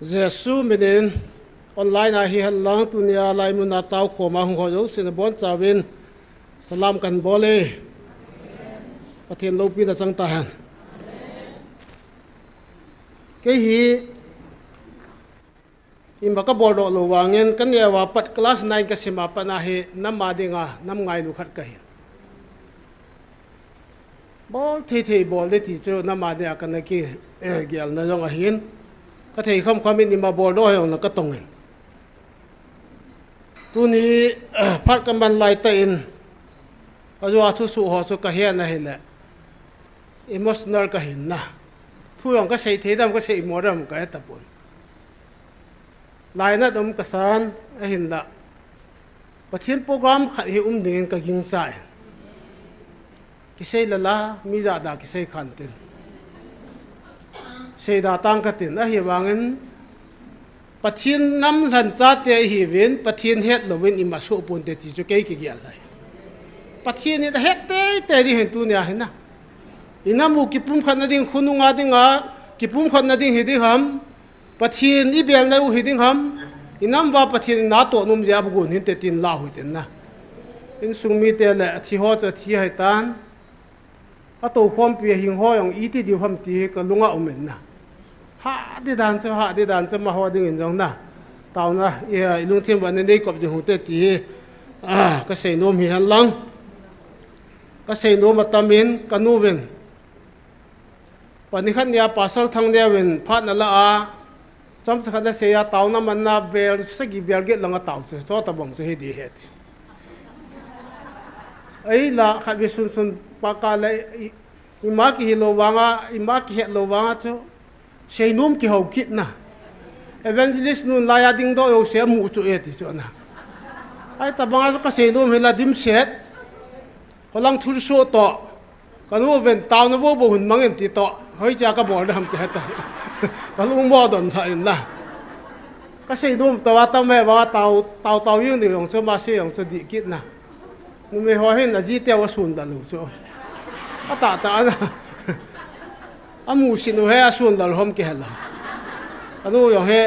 Jesu minin online a hi halang tunia lai muna tau khoma hung ho sin bon chawin salam kan bole pathian lo pi na chang ta han ke hi imba ka bol do lo wangen kan ya wa pat class 9 ka sima pa na he nam ma dinga nam ngai lu khat ka hi bol the bol de ti chu nam ma de kan na ki gyal na jong a hin ka thei khom khomin ni ma bol do hong na ka tongin tu ni phat kan ban lai ta in ajo athu su ho chu ka hian na hele emotional ka hin na thu yong ka sei the dam ka sei mo ram ka ta pon lai na dom ka san a hin la pathian program khat hi ding ka ging sai ki sei la la mi za da ki sei khan tin sei da tang ka tin a hi wangin pathian nam lan cha te hi win pathian het lovin ima su pun te ti chu ke ki gyal lai pathian ni da het te ri hen tu nya hin na inamu ki pum khan na ding khununga dinga ki pum khan na ding hi ding ham pathian i bel na u hi ding ham inam wa pathian na to num ja bu gun hin te tin la hu tin na in sungmi te le thi ho cha thi hai tan a to khom pi hing ho yong i ti di ham ti ka lunga umen na ha de dan cha ma ho ding in jong na tauna ya ilung thim ban nei kop je hu te ti ka sei nom hi han lang ka sei nom matamin ka nu wen pani khan ya pasal thang de wen phat na la a cham sa khala se ya tauna man na vel sa gi vel ge langa taw se so ta bong se he di he ai la kha vi sun pa ka le ima ki lo wanga ima ki he lo wanga chu sei nom ki ho kit na evangelist nun la ya ding do yo se mu chu e ti chu na ai ta banga ka sei nom hela dim set holang thul so to kanu ven taw na bo bo hun mangen ti to hoi cha ka bol dam ke ta kalu mo don tha in na ka sei nom to wa ta me wa taw yin ni yong chu ma se yong chu di kit na nu me ho hen a ji te wa sun da lu chu a ta na amu sinu he asun dal hom ke hela anu yo he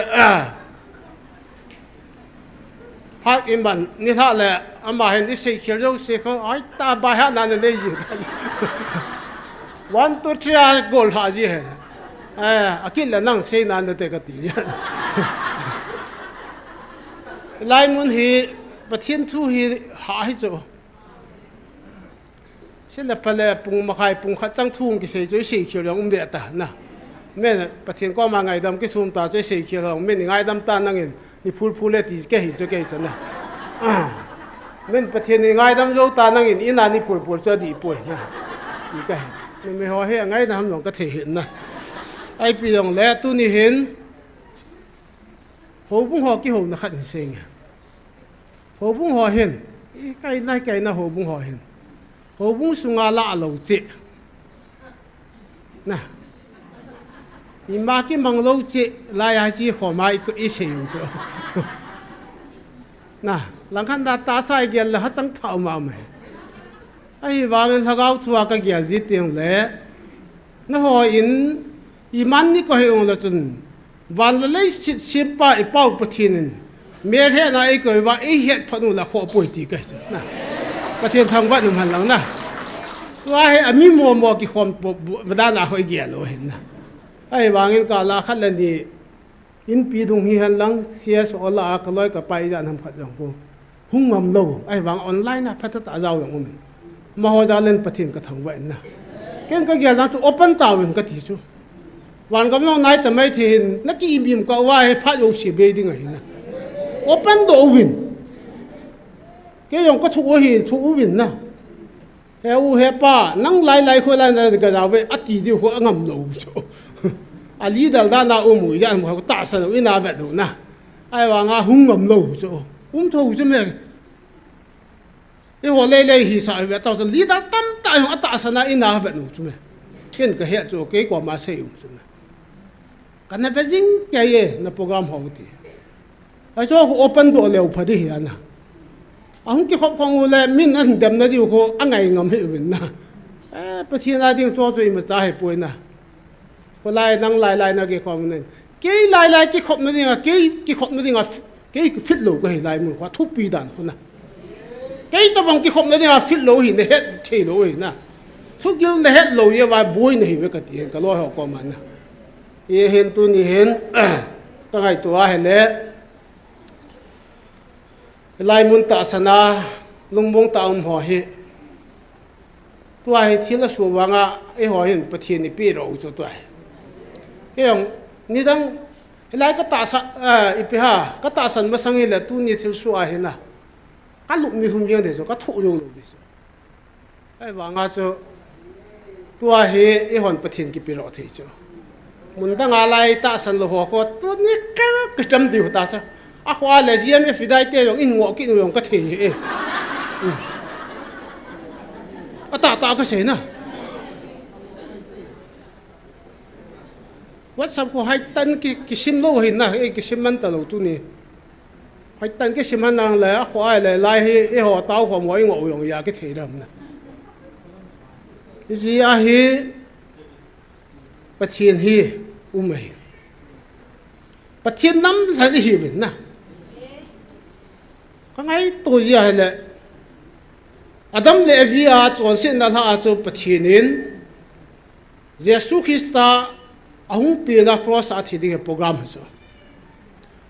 ha in ban ni tha le ama hen di sei khir jo se ko ai ta ba ha na ne ji 1 2 3 gol ha ji he akil la nang sei nan de ka ti lai mun hi pathian thu hi ha hi cho xin là phải là bung mà khai bung khát trăng thùng cái gì chơi xì khiêu lòng để ta na mình bắt thiên qua mà ngày đâm cái thùng ta chơi xì khiêu lòng mình ngày đâm ta năng in đi phul lên thì cái gì chơi cái gì na mình bắt thiên ngày đâm dâu ta năng in là đi phul cho đi bồi na thì cái mình hỏi hay ngày đâm lòng cái thể hiện na ai bị lòng lẽ tu ni hiện hồ bung họ cái hồ nó khát sinh hồ bung họ hiện cái na hồ bung họ hiện hồ bung sunga la lo che na ima ki mang lo che la ya chi ho mai ko i se yu cho na lang khan da ta sai gel la ha chang thau ma me ai wa men thagau thua ka gel ji tiang le na ho in iman ni ko he ong la chun van la le chip pa i pau pathin me he na ai ko wa i het phanu la kho poi ti ka naประเทศทางวัดหนุ่มหันหลังนะว่าให้มีมัวกี่คนบด้านหน้าเขาเกี่ยวเลยเห็นนะไอ้วางเงินกาลาขัดเลยนี่อินปีดงฮีหันหลังเสียสอลาก็ลอยกับไปจานทำขัดอย่างพวกหุ่งงำโลไอ้วางออนไลน์นะพัฒนาเจ้าอย่างมันมาหัวดาเล่นประเทศก็ทางวัดนะเก่งก็เกี่ยวนะจู่โอเปนตาวินก็ทีจู่วันก็น้องนายแต่ไม่ทีนนักกีบีมก็ว่าให้พัดโยชีเบดิ้งไงนะโอเปนโดวินcái dòng có thua hi thua win na heo he pa nang lai khoi lai na ga jawe ati di ho ngam lo cho ali dal da na mu ya mo ta sa wi na ve do na ai wa nga hung ngam lo cho tho cho me e ho le hi sa ve ta li da tam ta ho ta sa na ina ve no cho me ken ka he cho ke ko ma se cho me kan na ve jing ke ye na program ho ti ai cho open do le pha di hi na ông cái học phong là mình ăn đầm nó điều có ăn ngày ngầm hết rồi na, bất thiên là điều cho rồi mà trả hết bồi na, có lại năng lại nó cái con này cái lại cái khóc nó đi à cái khóc nó đi à cái fit lỗ cái lại một khóa thuốc pi đàn con na cái tao bằng cái khóc nó đi à fit lỗ hình này hết chơi lỗ hình na thuốc yêu này hết lỗ như vậy bôi này với cái tiền cái lỗ họ có mà na ye hen tu ni hen cái ngày tua hen lẽ lại muốn tạ sana lung bông tạ họ he tua he thiên là số vàng à ấy họ hen bắt thiên này bị rầu cho tua cái ông ni đang lại cái tạ sa ipi ha cái tạ san mà sang he là tu ni thiên số he na cái lục ni không riêng đấy rồi cái thụ rồi đấy rồi ấy vàng à cho tua he ấy họ bắt thiên cái bị rầu thế cho muốn đang lại tạ san lo họ có tu ni cái chấm điều tạ sa à khoa là GMFDI thế rồi in ngõ cái rồi cái thế à tạ cái gì nè WhatsApp ko hai tan ki sim lo hin na cái sim man ta lo tu ni hai tan cái sim man nang la khwa la lai hi ho tao ko moi ngo yong ya cái thế ram na ji a hi pathian hi mai pathian nam tha hi bin na ka ngai to ya la Adam le via chon sin na la cho pathianin Jesus Christa ahung pe na cross a thi ding program so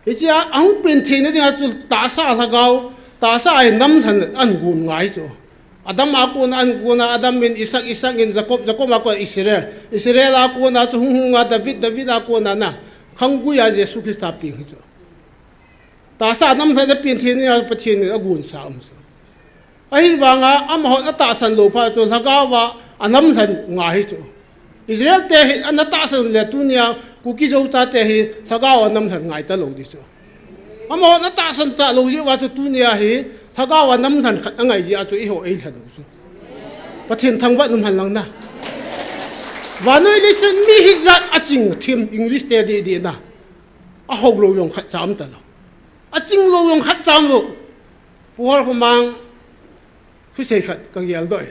ichia ahung pin thi ne ding a chul ta sa la gao ta sa ai nam than an gun ngai cho Adam a ko na an ko na Adam min Isaac in Jacob a ko Israel a ko na chu hung a David a ko na khang gu ya Jesus Christa pi so ta sa nam than pin thi ne a pathian a gun sa so ai wanga am ho na ta san lo pha cho la ga wa anam than ngai cho Israel te hi anata san le tunia ku ki zo ta te hi thagaw nam than ngai ta lo di so amo na ta san ta lo yi wa chu tunia hi thagaw nam than khat angai ji a chu i ho ei than so pathian thang wa num han lang na wa noi listen mi hi zat a ching thim English te di na a ho lo yong khat cham ta lo a ching lo yong khat cham lo puar ko mang khu sei khat ka yel doi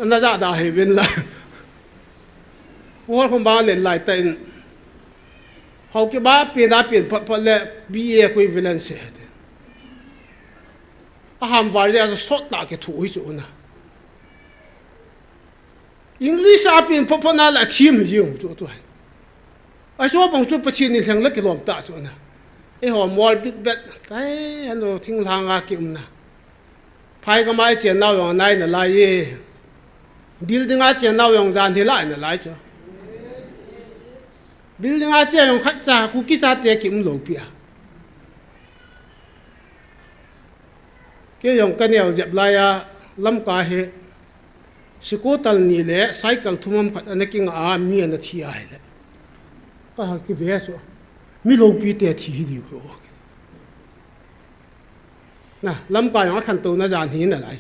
na za da he vin la puar khom ba le lai ten hau ke ba pe da pe phot le BA equivalent se de a ham var ya so sot ta ke thu hi chu na English a pe phot na la khim hi chu tu a so bang chu pathin ni thang la ke lom ta chu na e ho mol bit bet kai ano thing lang a kim na phai ka mai chen nau yong nai na lai ye building a chen nau yong zan thi lai na lai cho building a chen yong khat cha ku ki sa te kim lo pia ke yong ka neo jap lai a lam ka he sikotal ni le cycle thumam khat anaking a mi na thi ai le ka ki ve so mi lo pi te thi hi di ko na lam ka yong khan to na zan hi na lai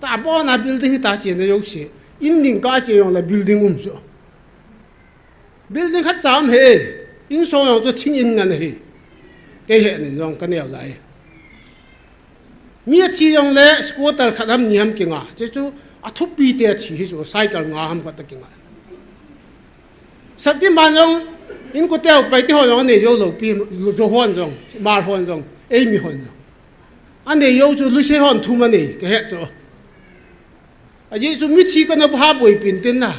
ta bo na building ta chen na yo se in ning ka che yong la building so building khat cham he in so yong zo thing in ngan he ke he ni yong ka neo lai mi thi yong le scooter khatam ni ham ki nga che chu a thu pi te thi hi so cycle nga ham ka ta ki nga sakti man yong in ko teo pai ti ho yong ne yo lo pi lo hon jong mar hon jong e mi hon jong an ne yo chu lu se hon thu ma ne ke he cho a ye chu mi thi ka na bha boi pin tin na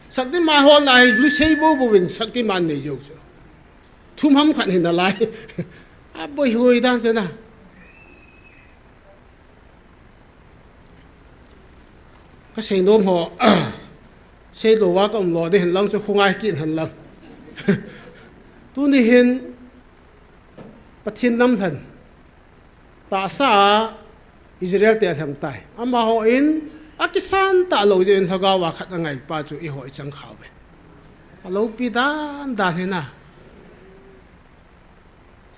sakti ma hon lai lu se bo bo win sakti man ne yo cho thum ham khan hin na lai a boi hoi dan se na ka se nom ho se lo wa ka lo de hin lang chu khungai kin han lang tu ni hin pathin nam than ta sa Israel te thang tai ama ho in akisan ta lo je in thaga wa khat ngai pa chu i hoi chang khaw be alo pi dan dan he na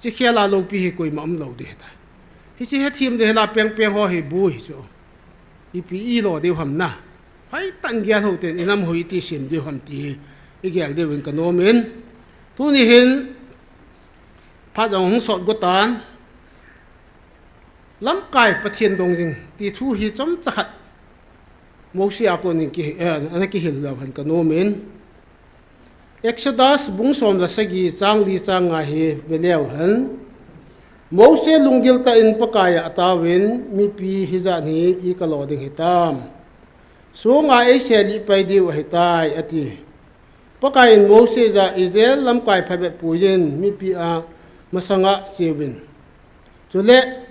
chi khela lo pi hi koi mam lo de ta hi chi he thim de la peng peng ho hi bu hi chu i pi i lo de ham na hai tan gya ho ten inam hoi ti sim de ham ti i gyal de win ka no men tu ni hin pha jong hong sot go tan lam kai pathian dong jing ti thu hi chom cha khat mo sia ko ni ki ana ki hil la han ka no men Exodus bung som la sagi chang li chang nga hi veleu han Mose lungil ta in pakaya atawin mi pi hizani I kaloding hitam so nga e seli pai di wa hitai ati pakain Mose za Israel lamkai phabe pujen mi pi a masanga chewin chule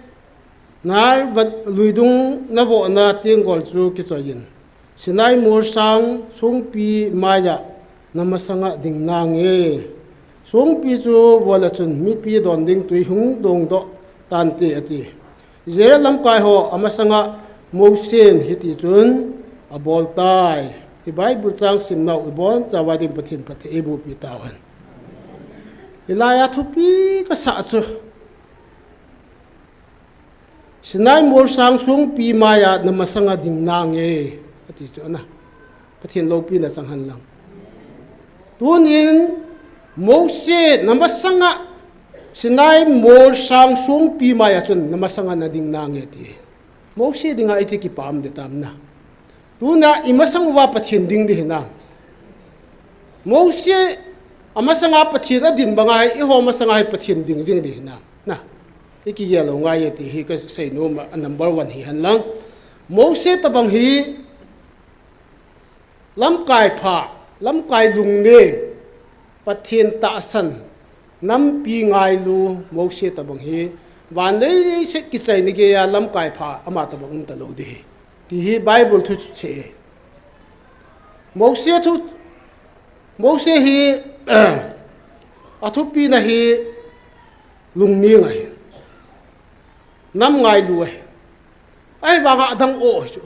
nar bat luidung navo na tingol chu kisoyin sinai mur sang sung pi maya namasanga ding nange sung pi chu wala chun mi pi don ding tui hung dong do tan te ati Israel lamkai ho amasanga Mose hiti chun abol tai I Bible chang sim nau ibon chawadim pathin pathe ebu pi tawan ilaya thupi ka sa chu sinai mur sang sung pi maya namasanga ding nange ati chu na pathin lo pi na changhan lang tunin Mose namasanga sinai mur sang sung pi maya chun namasanga na ding nange ti Mose dinga iti ki pam de tam na tuna imasang wa pathin ding di hina Mose amasanga pathin adin bangai I ho masanga pathin ding jing di hina na iki yelo nga yeti hi ka say no number 1 hi han lang Mose tabang hi lamkai lung ne pathin ta san nam pi ngai lu Mose tabang hi wan le se ki chai ni ge ya lamkai pha ama tabang ta lo di hi Bible thu che Mose hi athupi na hi lungni ngai nam ngai lu ai ba ga dang o chu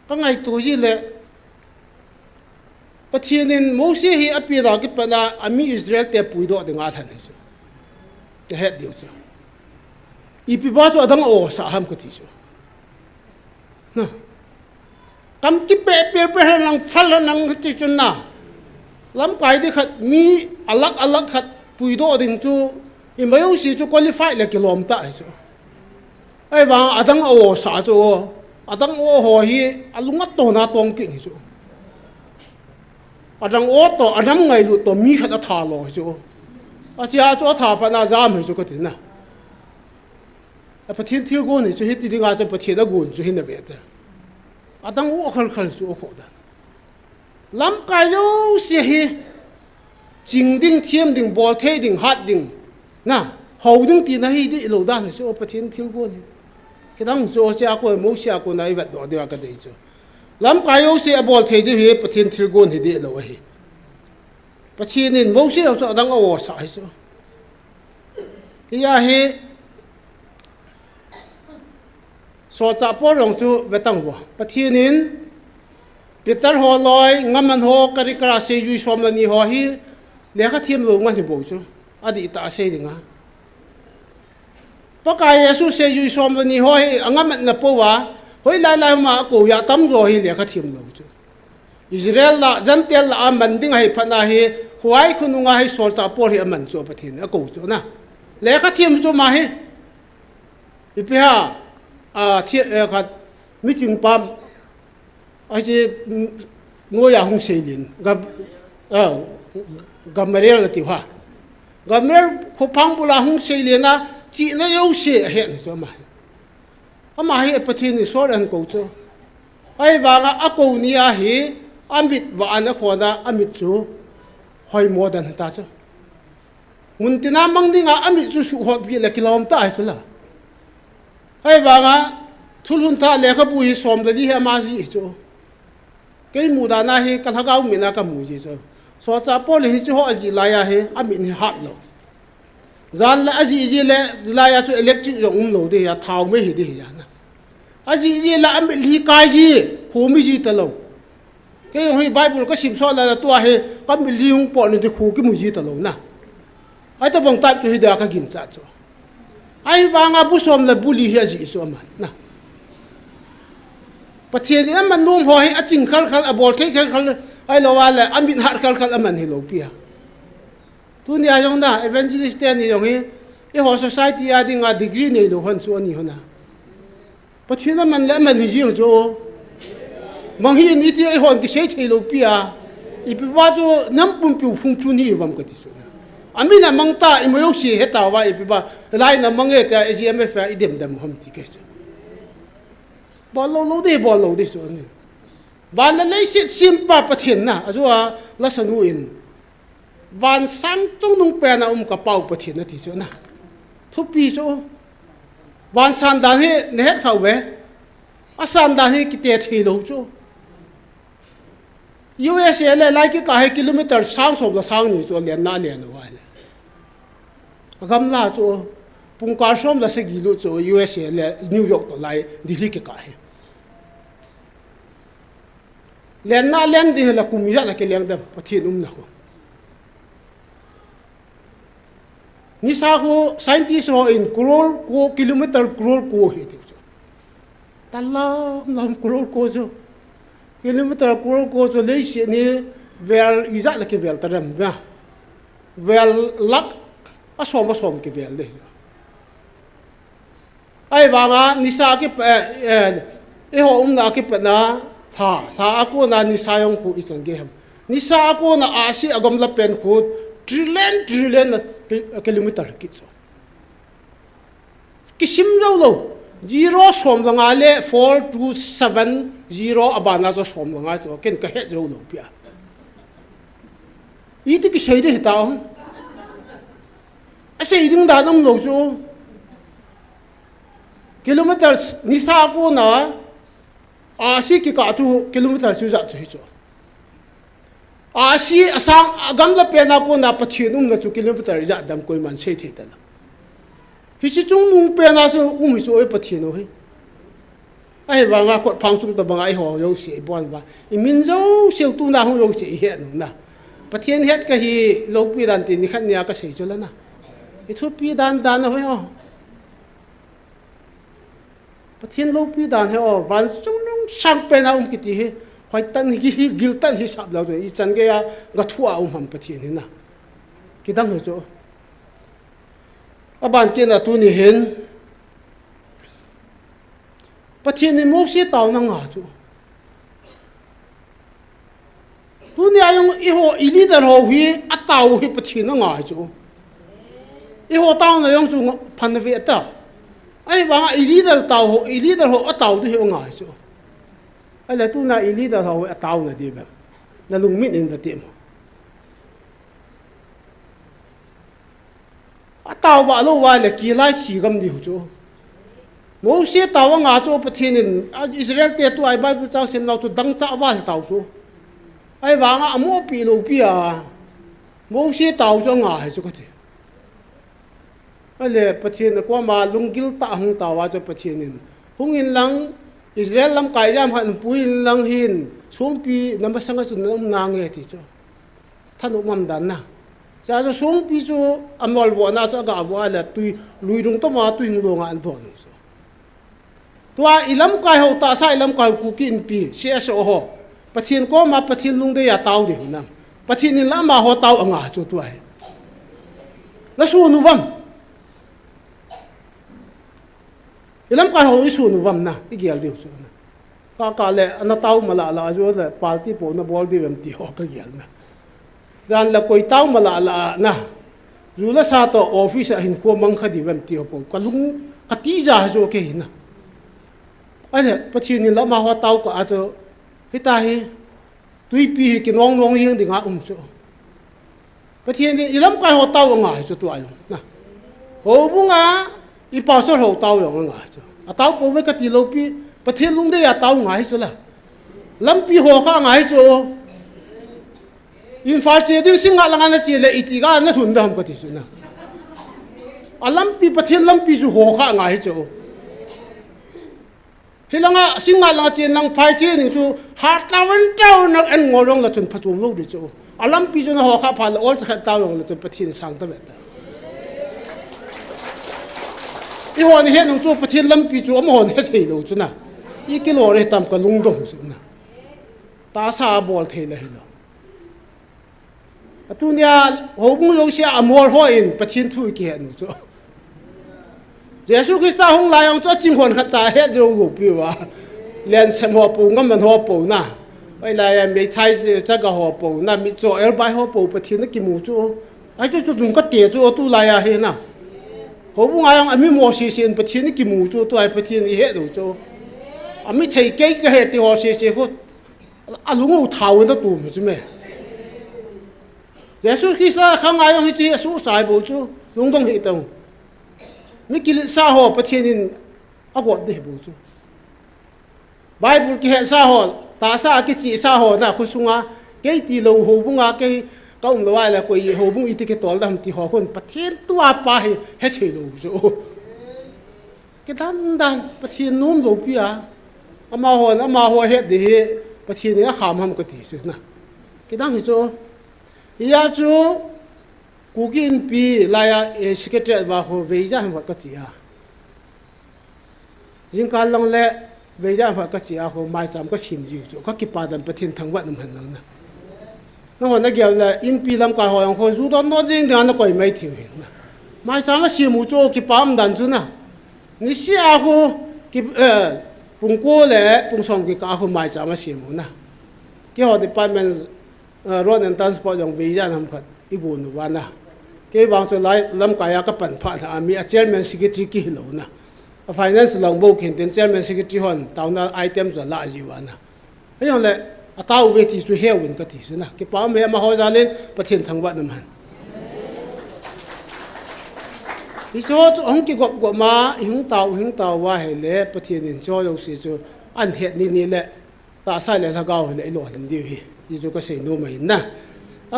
ka ngai tu ji le pathianin Mose hi apira ki pana ami Israel te puido de nga than chu te het diu chu ipi ba chu adang o sa ham ka ti chu na kam ki pe lang phal nang ti chun na lam kai de khat mi alak khat puido ding chu I mayu si chu qualify le kilom ta chu ai wa adang o sa chu adang o ho hi alunga to na tong ki ni chu adang o to adam ngai lu to mi khat a tha lo chu asia chu tha pa na jam hi chu ka ti na a pathin thil go ni chu hi ti dinga chu pathin da gun chu hin na be ta adang o khal chu kho da lam kai yo si hi jing ding thiam ding bol the ding hat ding na hầu ding ti na hi di lo da ni chu pathin thil go ni kidang chu sia ko mo sia ko na I vat do dia ka dei chu lam kai yo si a bol the di hi pathin thil go ni di lo hi pathin in mo sia chu adang o sa hi chu ya hi so cha po rong chu vetang wa pathin in Peter ho loi ngaman ho kari kara se yu som la ni ho hi le ka thiam lo nga ni bo chu adi ta se dinga pakai Yesu se yu som la ni ho hi angamat na po wa hoi la la ma ko ya tam zo hi le ka thiam lo chu Israel la jantel la man ding hai phana hi huai khununga hi so cha po hi aman chu pathin a ko chu na le ka thiam chu ma hi ipia a thi khat mi ching pam ai ji ngôi ya hung sei lin gamerel ti ha gamer ko phang bula hung sei lena chi na yo se he ni so ma ama hi pathin ni so ran ko chu ai ba ga a ko ni a hi amit wa an ko da amit chu hoi modern ta chu mun tina mang dinga amit chu su ho bi le kilom ta ai chu la ai ba ga thulun tha le kha bu hi som da di he ma ji chu cái mù đàn này cái thằng cao mình là cái mù gì rồi, so cha po thì chỉ họ gì lại à he, à mình hạt lo, gian là gì là lại à cho electric dùng lo đi à tháo mấy gì đi à na, à gì là à mình hi cái gì, khu mấy gì ta lo, cái ông hi Bible có sim so là tua he, à mình li hung po nên thì khu cái mù gì ta lo na, ai ta bằng tập cho hi đã cái kinh cha cho, ai vang à bu som là bu li hi gì so mà na. Pathian ni man nom ho hi a ching khal khal a bol thei khal ai lo wa la amin hat khal khal aman hi lo pia tu ni ayong na evangelist ni yong hi e ho society a ding a degree nei lo han chu ani hona pathian man la man hi ji jo mang hi ni ti e hon ki sei thei lo pia ipiba jo nam pum pu phung chu ni wam ka ti so na amina mangta imoyo si heta wa ipiba lai na mangi ta GMFDI idem dam hom ti ke bolo de so ni van la lei sit simpa pathian na azua la sanu in van sang tung nung pe na ka pau pathian na ti so na thu pi so van san dan he ne het khau ve asan dan he ki te thi lo chu USA le lai ki ka he kilometer sang so la sang ni chu len na len wa le agam la chu pung ka som la se gi lu chu USA le New York to lai Delhi ke ka he len na len di la kum ya la ke leng da pathin na ko ni sa ko scientist ho in crore ko kilometer crore ko he ti chu talla lam crore ko chu kilometer crore ko chu le se ni vel iza la ke vel taram ba vel lak asom ke vel de ai wa nga ni sa ke e ho na ke pa na tha ako na ni sa yong ku isang ge ham ni sa ako na asi agam la pen ku trillion kilometer ki so kisim lo zero som la nga le 4270 abana zo som la nga zo ken ka het lo pia iti ki sei de ta a sei ding da dong lo zo kilometer ni sa ako na asi ki ka tu kilometer chu za chu hi chu asi asang agam la pe na ko na pathinum na chu kilometer za dam koi man sei the ta la hi chi chung nung pe na chu hi chu e pathino hi ai wa nga ko phang chung ta ba ai ho yo se bon ba I min zo se tu na ho yo se he no na pathian het ka hi lo pi dan ti ni khan nya ka sei chu la na I thu pi dan na ho yo pathian lo pi dan he o van chung nung sang pe na ki ti he khoi tan hi gil tan hi sab lo I chan ge ya ga thua ham pathian ni na ki dam ho chu aban ke na tu ni hen pathian ni mo si taw na nga chu tu ni ayong I ho I leader ho hi ataw hi pathian na nga chu I ho taw na yong chu phan ve ta ai wa I leader ho ataw du hi nga chu ai la tu na I leader ho ataw na di ba na lung min in da ti mo ataw ba lo wa le ki lai thi gam di hu chu mo se taw nga chu pathian in Israel te tu ai Bible cha sem lau tu dang cha wa taw chu ai wa nga amo pi lo pi a mo se taw cho nga hai chu ka ti ale pathian ko ma lungil ta hung ta wa cho pathian in hung in lang Israel lam kai jam han puin lang hin sumpi namasanga chu nam nange ti cho than umam dan na cha cho sumpi chu amol bo na cha ga bo ala tui lui rung to ma tui hing lo nga an thon so tua ilam kai ho ta sa ilam kai ku kin pi se so ho pathian ko ma pathian lung de ya taw de na pathian in la ma ho taw anga chu tu ai la su nu bam ilam kai ho isu nu bam na igial de so na ka le ana taw mala la zo le party po na bol de bam ti ho ka gial na dan la koi taw mala la na zula sa to office hin ko mang kha di bam ti ho po kalung kati ja zo ke hin na ai pathian ni la ma ho taw ka a zo hita hi tui pi ki nong hing di nga so pathian ni ilam kai ho taw nga so tu ayo na ho bunga I pa so ho taw yong nga so a taw po we ka ti lo pi pathian lung de ya taw nga so la lam pi ho kha nga so in fa che ding sing nga lang na che le iti ga na thun dam ka ti so na alam pi pathian lam pi su ho kha nga so hilanga singa la chen lang phai che ni chu hat lawan taw nak an ngorong la chun phachum lo di chu alam pi chu na ho kha phal ol sa taw yong la chu pathian sang ta ve ta I ho ni he nong chu pathian lam pi chu am hon he thei lo chu na I kilo re tam ka lung dong su na ta sa bol thei la hi lo atu nia ho bung lo sia amol ho in pathian thu ki he no chu Yesu Christa hong lai ang cho jing hon kha cha he lo lo pi wa len sem ho pu ngam man ho pu na ai là mấy thái chắc cái họ bầu na mi cho ở bài họ bầu bát thiên nó kim mù cho ai cho dùng cái tiền cho tu lại à hết na họ cũng ai ông mi mua xe bát thiên nó kim mù cho tu ai bát thiên hết rồi cho mi thấy cái hết thì họ xe họ lúc ngủ tháo nó tu mà chứ mẹ Yesu khi sa không ai ông chỉ Yesu sai bầu cho lung tung hết đâu mi kêu sa họ bát thiên in ác quật đi bầu cho Bible cái hệ sa họ ta sa cái chỉ sa họ na khu sunga cái ti lâu hồ bung à cái ông lâu ai là cái hồ bung ít cái toal đam ti họ con bắt thiên tua pa hết hết lâu rồi cái đan bắt thiên nôm lâu pi à ama họ hết đi bắt thiên nó kham cái gì na cái đan thì cho ya cho cú kinh pi lại secretary và họ về ra một cái gì à những cái lòng lệ về ra phải cái gì à họ mai chăm cái chim gì chỗ các cái bà đàn bát thiên thằng vợ nằm hành lang nè nó còn cái kiểu là in pi làm cái họ họ rút đó nó riêng thì nó quậy mấy thiếu hiện nè mai chăm cái chim mu chỗ cái bà ông đàn chỗ nè你下户cái bung cô lệ bung xong cái cá họ mai chăm cái chim mu nè cái họ department road and transport yang về ra nằm khát ít buồn nữa nè cái vòng cho lại làm cái cái bản phát à mi chairman secretary cái hiểu nè finance long bầu khen tên chairman secretary hon Taona item rồi lại gì vậy na ấy hông lẽ tao về thì chú heo win cái gì na cái bảo mẹ mà hỏi ra lên bắt thiên thằng vợ nằm hành ý cho ông cái gọp mà hướng tàu qua hệ lẽ bắt thiên nên cho đâu sẽ cho ăn hết ni lẽ ta sai lẽ thằng cao lẽ lộ làm điều gì ý cho cái sự nô mày na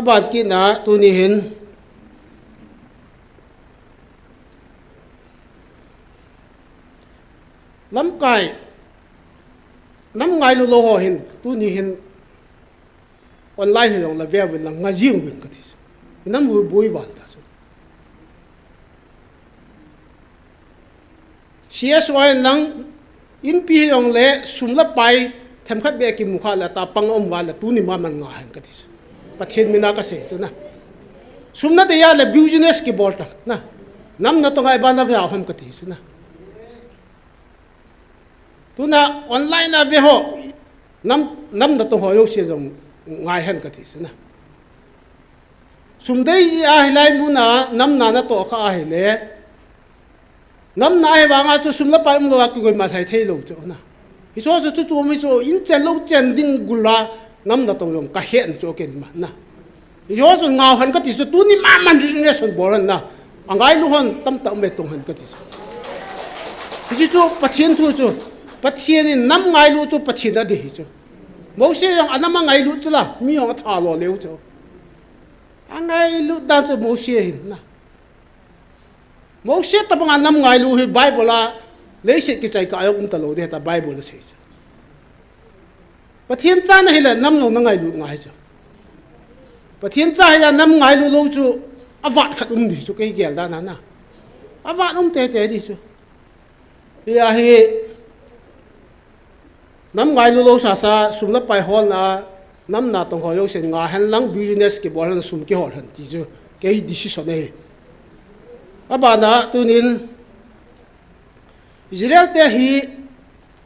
bạn kia na tu ni hin Lamkai năm ngày lu lo hin tu ni hin online hin la via là nga riêng win cái gì năm vui bui vào đó CSY lang in pi yong le sum la pai them khat be ki mukha la ta pang om wa la tu ni ma man nga han cái gì pathen mina ka se chuna sum na de ya le business ki bolta na nam na to ngai ba na va hom cái gì chuna tu na online na ve ho nam na to ho yo se jong ngai han ka thi na sum dei a hilai mu na nam na to kha a hele nam na he wa nga chu sum la pai mu lo ki goi ma thai thei lo cho na hi so chu mi so in chen lo chen ding gula nam na to jong ka hen cho ken ma na hi so ngao han ka ti so tu ni ma man ri ne son bolan na angai lu hon tam tam me tong han ka ti hi chu pathian thu chu pathian in năm ngày lu cho pathian đã để cho mỗi xe yang năm ngày lu cho là mi yang thả lo leo cho anh ngày lu đang cho mỗi xe hin na mỗi xe tập anh năm ngày lu hi Bible là lấy sự cái trái cái ông ta lo để ta Bible là gì cho pathian cha này là năm lo ngày lu ngày cho pathian cha là năm ngày lu lo cho avat khát đi cho cái gì đó na avat tè đi cho ya hi năm ngày lu lo sa sum la pai hol na năm na tong ho yo sen nga han lang business ke bol han sum ke hol han ti chu ke decision ne aba na tunin Israel te hi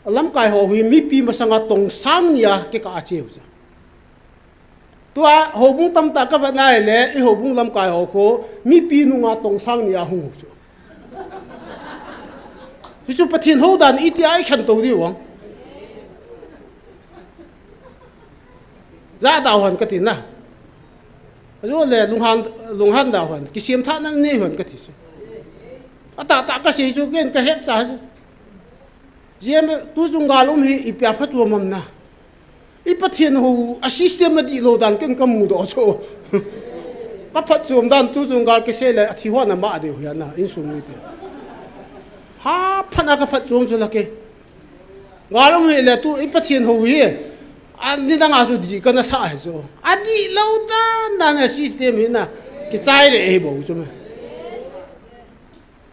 Lamkai ho hui mi pi masanga tong sang ya ke ka cheu cha tua ho bung tam ta ka va nai le i ho bung Lamkai ho ko mi pi nu nga tong sang ya hu chu chu pathin ho dan iti ai khan to di wang ra đào hòn cái gì na, rồi là lùng han đào hòn, cái xiêm thắt nó nê hòn cái gì, ta cái gì chú cái hết sao, GM tu dùng gà lum hi ipia phát chuột mầm na, ipat thiên hồ system mà đi lô đàn cái mù đó cho, bắt phát chuột đàn tu dùng gà cái xe là thi hoa nằm bạ đều hiện na, in sung như thế, ha phát na cái phát chuột cho là cái, gà lum hi là tu ipat thiên hồ hi anh đang ngồi đi cái nó sai rồi, anh đi lâu ta đang system hiện na cái trái này ấy bảo cho mày,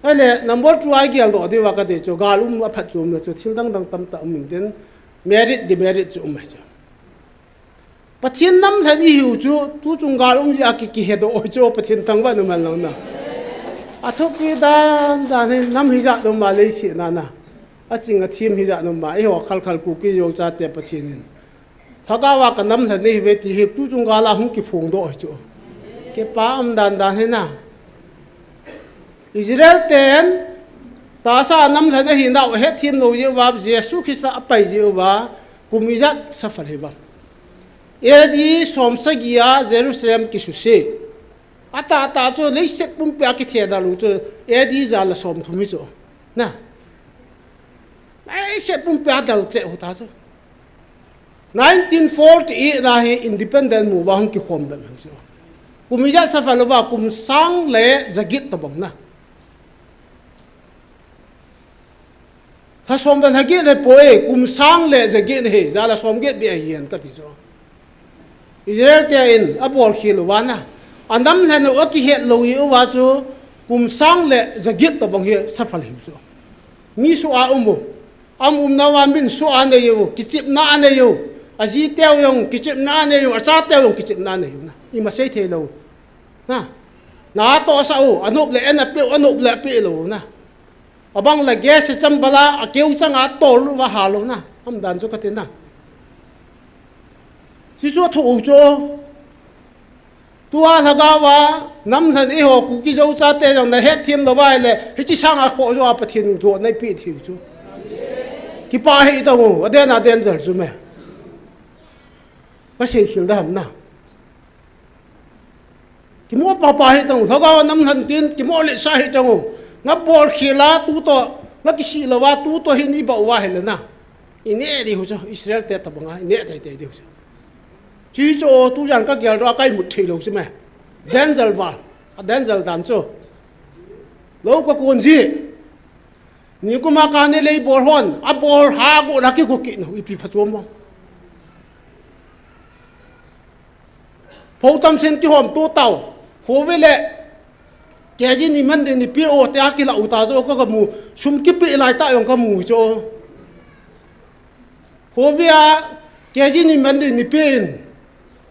hay là number 2 cái đó thì vào cái đấy cho galum mà phát chôm là cho thiên đăng đăng tâm tâm mình đến merit demerit cho mày cho, bắt thiên năm thay đi hiểu cho tu chung galum gì cái hệ đó cho bắt thiên tăng vào nó mà lâu na, thôi cái đó năm hy vọng nó mà lấy chuyện na, chính là team hy vọng nó mà ấy họ khal khal cookie vô cha tiệp bắt thiên thagawa ka nam thani ve ti hi tu chung gala hung ki phung do chu ke pa am dan dan he na Israel ten ta sa nam thani hi na he thim lo ye wa Jesus Christ apai je wa kumijat safar he ba edi somsagia Jerusalem ki su se ata ta cho le set pum pya ki the da lu cho edi za la som thumi cho na ai set pum pya dal che hu ta cho 1948 na hi independent mu wa hung ki khom da hu cho kumija safar lo wa kum sang le zagit ta bang na tha som da hagi le poe kum sang le zagit he za la som get bi a yen ka ti cho Israel te in abol khil wa na anam lan o ki het lo yi wa chu kum sang le zagit ta bang he safal hi chu mi su a umu na wa min su an de yu ki chip na an de yu a ji teo yong ki chip na an de yu a cha teo yong ki chip na an de yu na i ma sei the lo na to sa u anop le en a pe anop le pe lo na abang la gas cham bala a keu chang a to lu wa ha lo na am dan chu ka te na si chu thu chu tua thagawa nam than e ho ku ki zo cha te jong na het thim lo wai le hi chi sang a kho zo a pathin zo nai pi thi chu ki pa hi ta ngo aden aden zer chu me ba sei khil da ham na ki mo pa hi ta ngo thagawa nam than tin ki mo le sa hi ta ngo nga bol khila tu to nga ki si lo wa tu to hi ni ba wa he le na ine ri hu chu Israel te ta banga ine te te de hu chỉ cho tu rằng các kiểu đó cái một thị lâu chứ mẹ đen dần vào đen dần đàn cho lâu có cuốn gì nếu có mà cái này lấy bồi hòn bồi hà bộ là cái cuộc kiện nó bị phát chuông không phổ tâm sen cái hòm tô tàu hồ với lệ cái gì niệm mình thì biết ô thế cái là ủ ta cho có mù sum cái bị lại tại ông có mù cho hồ với cái gì niệm mình thì biết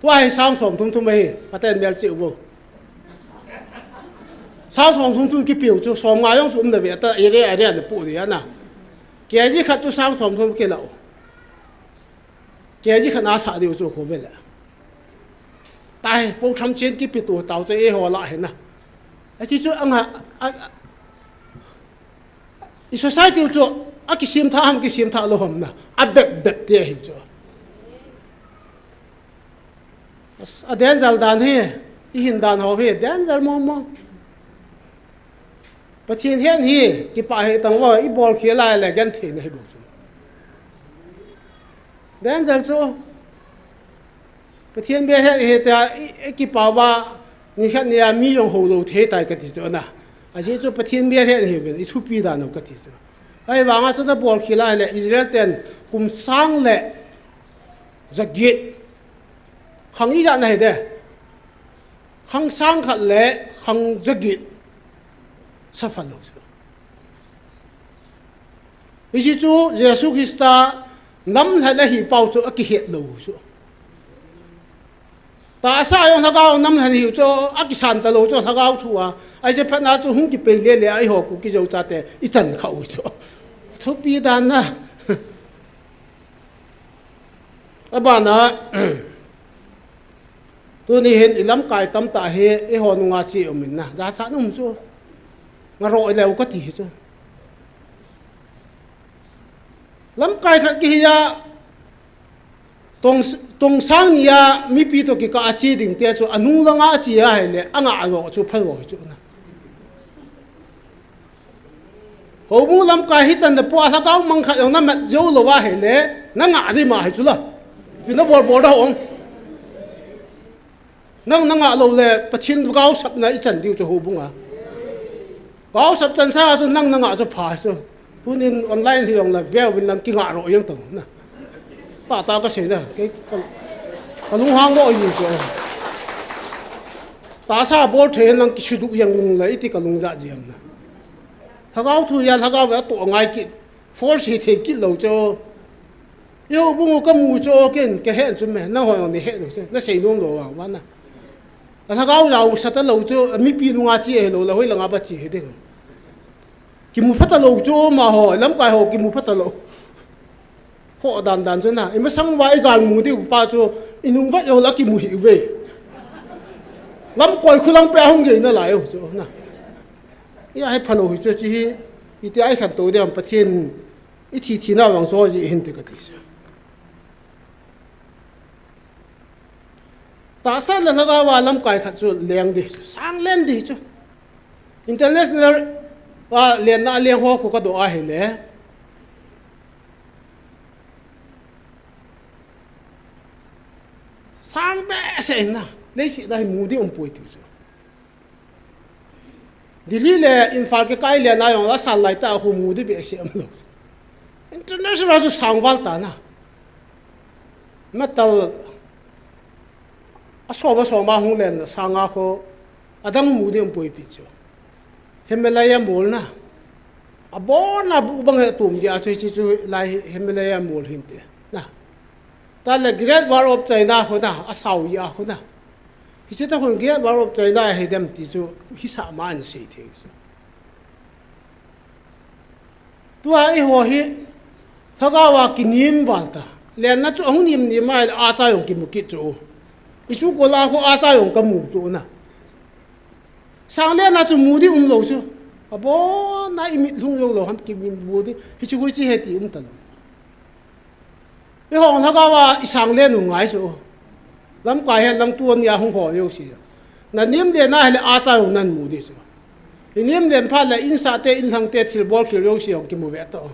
ว่าให้สร้างสมทุนไปประเทศเบลจิวสร้างสมทุนกี่ปีจะสมงานยังสมเด็จแต่อะไรเนี่ยปุ่นเนี่ยนะแกจีขัดจะสร้างสมทุนกี่เหล่าแกจีขัดอาสาเดียวจะโควิดแล้วแต่พวกทำเช่นกี่ปีตัวเต่าจะเอหัวละเห็นนะไอ้ที่จะอังฮะอีสุดท้ายเดียวจะอักกิมท่าอักกิมท่าลมนะอับแบบเดียวจะa den zal dan he I hin dan ho he den zal mom pathian hian hi ki pa he tang wa I bol khela la gan the nei bu den zal chu pathian be he ta ki pa wa ni khat ne mi yong ho lo the tai ka ti chu na a ji chu pathian be he he ben I thu pi da no ka ti chu ai wa nga chu na bol khela le Israel ten kum sang le zagit khang ý dạng này đây khang sang khát lệ khang zagit sa phật lâu chứ ý chú Jesus Christa nắm lại là hiểu bao cho cái hiện lâu chứ ta sao ông thằng cao nắm lại hiểu cho cái sản ta lâu cho thằng cao thua ai sẽ phát na cho hung cái bể lệ lệ ai học cái dấu cha tệ ít chân khẩu chứ thốt bi đàn na các bạn à tôi này hiện lắm cái tâm ta he e ho nu nga chi mình na giá sản nung cho nga rọi leo có gì cho lắm cái khác kia ya tong sang ya mi pi to ki ka chi ding te cho anu la nga chi ya he le anga ro cho phai ro cho na ho mu lam cái hi chan da po sa ka mang kha yong na mat jo lo wa he le na nga ri ma he chu la pi na bol da hong nang ngã lâu lệ pathian gạo sập này chân tiêu cho hồ bung à gạo sập chân sa cho nang ngã cho phá cho tu nên online thì là veo bên làm kinh ngã rồi yên tưởng nè ta có gì nè cái lung hang rồi gì chứ ta sa bol thế năng cái đủ yang lung lấy thì cái lung dạ gì nè thằng gạo thu ya thằng gạo về tổ ngay kịp force thì kịp lâu cho yêu bung cái mù cho cái hệ cho mẹ nó hỏi này hệ được chứ nó xây luôn rồi à vẫn à thằng gạo giàu sát tới lâu cho mi pi nung chi lâu là hơi là ngã bắt chi đấy cái mù phát lâu cho mà hỏi lắm cái hồ cái mù phát lâu họ đàn cho na em sang vai gan mù đi pa cho inung bắt yo laki mu hi về lam coi khu lam pe hong ge na lại cho na ya hai phano hi cho chi ite ai khan to dem pathian i thi na wang so ji hin te ka ti sa ta sa la laga wa lam kai khat chu leng di sang len di chu international wa len na leng ho ko ka do a he le sang be se na lấy sự đây mù đi bồi tiêu rồi đi lẽ in phải cái lẽ này ông đã sang lại ta hồ mù đi bị sẽ âm lộc international số sang vào ta na metal số mà hung lên sang à ko adam mù đi bồi bị chứ Himalaya mol na abo na bu bang tum dia chui chui lai Himalaya mol hin te na ta là Great Wall of China ko na asau ya ko na khi taคนเกี่ยวกับใจได้ให้เต็มที่จะพิสามันเสียทีตัวไอ้หัวเหี้ยถ้าก็ว่ากินนิ่มบ้าตาเรียนนั่นจู่นิ่มไม่อาจจะยงกินมุกิจูอีสุกุลาเขาอาจจะยงกับมุจูนะสังเรียนนั่นจู่มูดีลงจู่อ่ะบ่น่าอิมิลุงลงทำกินมูดีที่จู่คุยจีเหตุตลอดไอ้ห้องถ้าก็ว่าสังเรียนหนุ่มไงจู่ลำกายเห็นลำตัวเนี่ยหงหัวเยอะสินั่นนิ่มเดียน่าเห็นอาจารย์นั่นมูดิสินิ่มเดียนพาเลยอินสาเตอินทางเตทิลบอลคิโรสิของกิมูเวตต์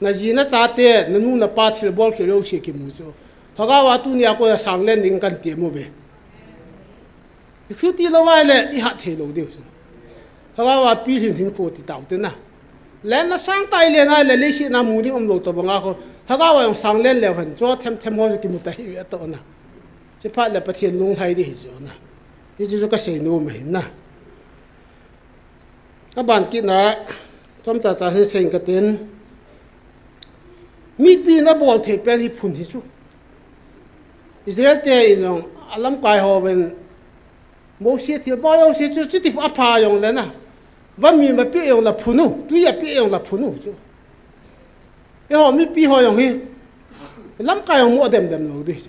นั่นยีน่าจ่าเตนั่นนู่นน่ะปาทิลบอลคิโรสิกิมูจูถ้าก็ว่าตัวเนี่ยก็จะสังเล่นดิ้งกันเตียมูเวคือที่เราว่าเลยอีหัดเทโลดิสิถ้าก็ว่าปีหินทิ้งโคติดาวเต็นนะแล้วนั่นสังไตเลยนะเลยลิชินามูดิอมโลตัวบังอาเขาถ้าก็ว่าสังเล่นแล้วเห็นจ้าเทมหัวกิมูเตหิเวตต์นะจะพาเลยประเทศลงไทยดีจ้ะนะที่จะก็เสียนู่นไม่นะถ้าบ้านกินนะจอมจ่าให้เซ็งกระเด็นมีปีน่ะบอลเทปที่พุ่นที่สุดอิสราเอลเตยน้องอัลลัมกายฮอเป็นโมเสสที่บ่อยเอาเสียจุดที่อพายองเลยนะว่ามีมาปีองละพุ่นูตัวอย่าปีองละพุ่นูจ้ะไอ้ฮอมีปีฮอยองเฮลัมกายองมัวเต็มเราด้วย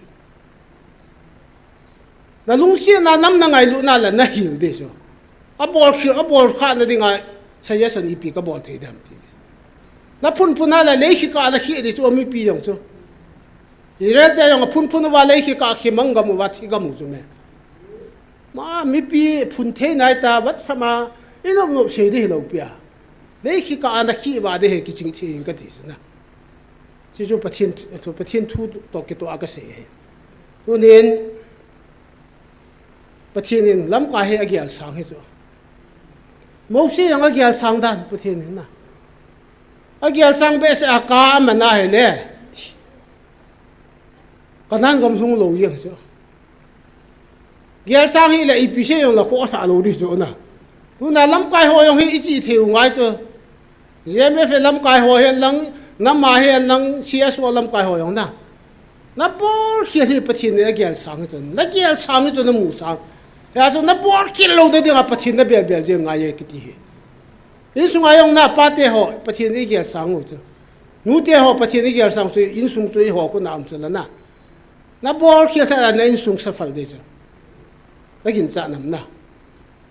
นั่นลุงเสียน่ะน้ำนั่งไงลุน่ะละน่ะหิวดิจ้ะอ่ะบอลคืออ่ะบอลขาดนั่นดิไงใช้ยาสนีปีก็บอลเทียมทีน่ะพุ่นน่ะละเลยขี้กาละขี้ดิจ้ะมีปีอย่างจ้ะอีเรื่องเดียวกับพุ่นว่าเลยขี้กาขี้มังกะมูว่าที่กะมูจ้ะแม่มามีปีพุ่นเทนายตาวัดสมาอินอมนบเสียดิเราเปียเลยขี้กาละขี้ว่าดิกิจริงที่ก็ดิจ้ะนะที่จ้ะประเทศทูตอกตัวอากาศเสียตัวนี้ประเทศนี้ล้ำกว่าให้อาเกียรสังให้จ้ะมุสียังอาเกียรสังด้านประเทศนี้นะอาเกียรสังเบสอากามันน่าเห็นเลยก็นั่งกำลังลอยอย่างจ้ะเกียรสังให้เลยอีพิเศษอย่างละข้อสารลอยจ้ะนะดูน่ะล้ำกว่าหัวยังให้อีจีเที่ยวง่ายจ้ะยังไม่เป็นล้ำกว่าหัวเห็นลังน้ำมาเห็นลังเสียส่วนล้ำกว่าหัวอย่างนั้นนับบ่เขียนที่ประเทศนี้อาเกียรสังให้จ้ะนักเกียรสังให้จ้ะน้ำมูสังya so na bor kil lo de ga pathin na bel bel je ngai ki ti he in sung ayong na pa te ho pathin ni ge sang u chu nu te ho pathin ni ge sang su in sung chu ho ko nam chu la na bor khil tha na in sung sa fal de chu ta gin cha nam na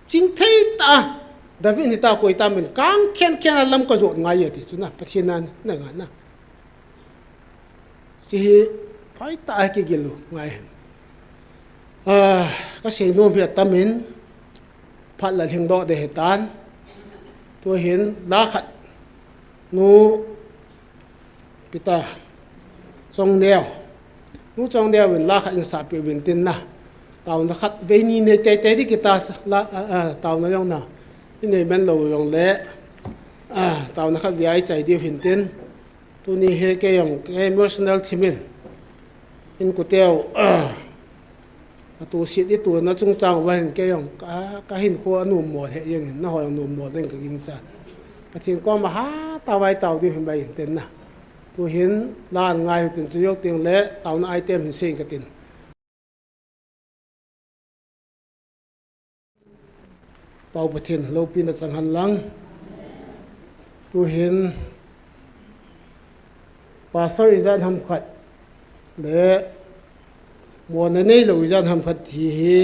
ching thei ta david ni ta koi ta min kang khen lam ko zo ngai ti chu na pathin na na nga na chi phai ta ki ge lu ngaiก็เสียนู่นเพียตามินพัดละเทียงดอกเดเหตันตัวเห็นลาขัดนูปิตาจงเดียวนูจงเดียวเป็นลาขัดอินสาเปวินตินนะตาวนักขัดเวนีในเตที่กิตาละตาวนักยองนะที่ในมันเรายองเละตาวนักขัดวิไอใจเดียวหินตินตัวนี้เฮเกยองเกมอชั่นแนลทิมินอินกุเตียวตัวสิทธิ์ตัวนั้นจงจังวันแกยังก็เห็นคนหนุ่มหมดเหยังน่าหอยหนุ่มหมดเล่นกับยิงจัดประเทศก็มาหาตาไว้เต่าดีเห็นไปเต็นนะตัวเห็นล้านง่ายเป็นจะยกเตียงเละเต่าหน้าไอเต็มเห็นเส้นกระตินเป่าประเทศเราปีนสังหันหลังตัวเห็น pastor izan ham khat le mo na nei lo izan ham khat thi hi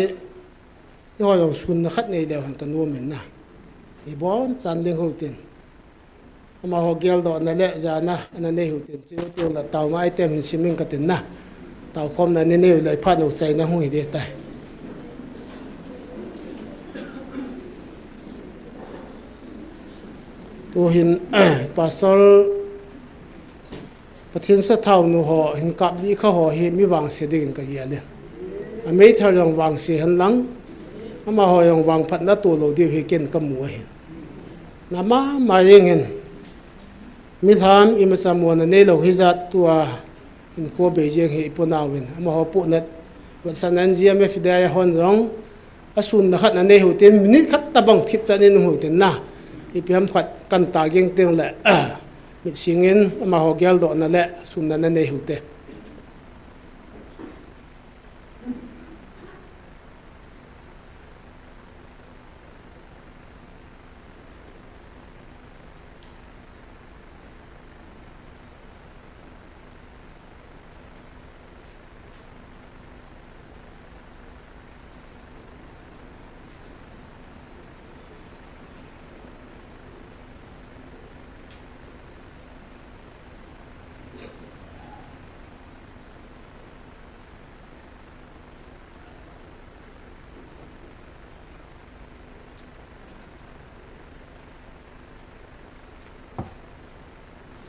yo yo sun na khat nei le han kan no min na i bon chan ding ho tin ama ho gel do na le ja na ana nei ho tin chu tu la taw ma item hin simin ka tin na taw khom na nei nei le pha no chai na hu hi de tai tu hin pastor pathian sa thau nu ho hin kap di kha ho hi mi wang se ding ka ya le a mei thar yong wang se han lang ama ho yong wang phat na tu lo di hi ken ka mu hi na ma yeng hen mi tham i ma sam won ne lo hi zat tua in ko be je hi pu na win ama ho pu na wa sanan GMFDI hon rong asun na khat na ne hu ten minit khat ta bang thip ta ni nu hu ten na i piam khat kan ta geng teng le mi singin ama ho gel do na le sun na ne hu te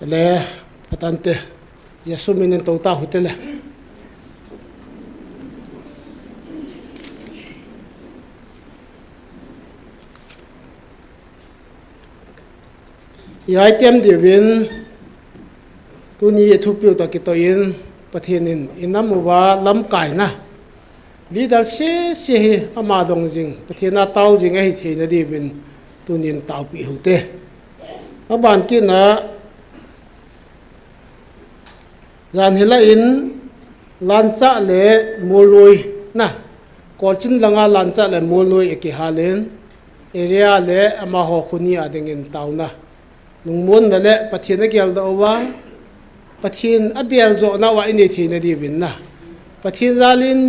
le patante yesu minen to ta hutele ya item divin tuni ethupiu ta ki to in pathianin inamuwa lamkai na leader se ama dong jing pathiana taw jing ai theina divin tunin taw pi hute aban ki na zan hila in lancha le moloi na kolchin langa lancha le moloi eki halen area le ama ho khuni ading in tauna lungmon na le pathian gel da wa pathian abel zo na wa ini thina di win na pathian zalin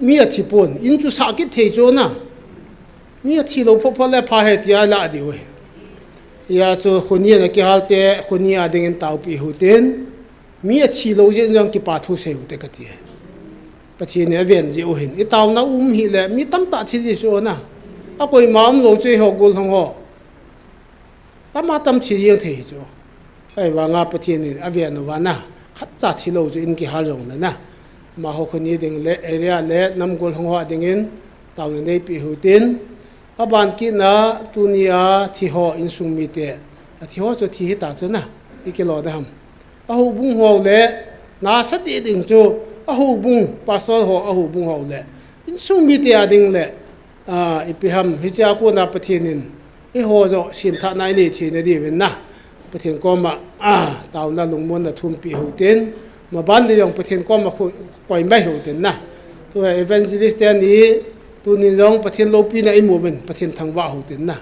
mi athipon in chu sakit thei jo na mi athi lo pho pho le pha he tia la di we ya chu khuni na ki halte khuni ading in tau pi huten mi chi lo je jang ki pa thu se hu te ka ti pathian ne ven je o hin i taw na hi le mi tam ta chi ji so na a koi mam lo che ho gol hong ho tama tam chi ye the jo ai wa nga pathian ni a ven no wa na khat cha thi lo je in ki hal rong na ma ho khoni ding le area le nam gol hong ho ding in taw ne nei pi hu tin aban ki na tunia thi ho in sung mi te a thi ho so thi ta so na i ki lo da ham ahu bung ho le na sa ti ding chu ahu bung pasol ho ahu bung ho le in sung mi te ading le ipiham hi cha ko na pathianin e ho zo sin tha nai ni thi na di wen na pathian ko ma taw na lungmon na thum pi hu ten ma ban de yong pathian ko ma koi mai hu ten na to evangelist te ni tu ni jong pathian lo pi na i movement pathian thang wa hu ten na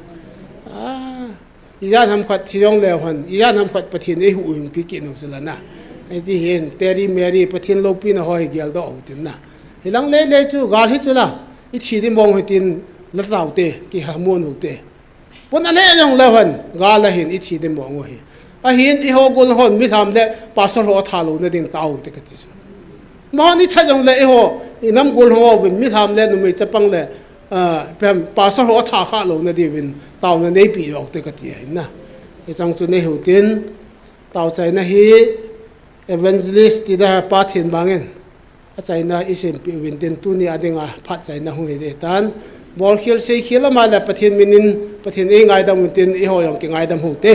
iyan ham khat thiyong le han iyan ham khat pathin e hu ung pi ki no zulana ai ti hen teri meri pathin lo pi na hoi gel do utin na hilang le chu gal hi chula i thi di mong hitin la taw te ki ha mon hu te pon ale yong le han gal la hin i thi di mong hi a hin i ho gol hon mi tham le pastor ho tha lo na ding taw te ka chi ma ni tha jong le e ho i nam gol ho win mi tham le nu me chapang le pem pastor ho tha kha lo na di win taw na nei pi yok te ka ti na e chang tu nei hu tin taw chai na hi evangelist ti da pathin bangen a chai na isem pi win tin tu ni adinga phat chai na hu de tan bol khil sei khila ma la pathin minin pathin e ngai dam tin e ho yong ki ngai dam hu te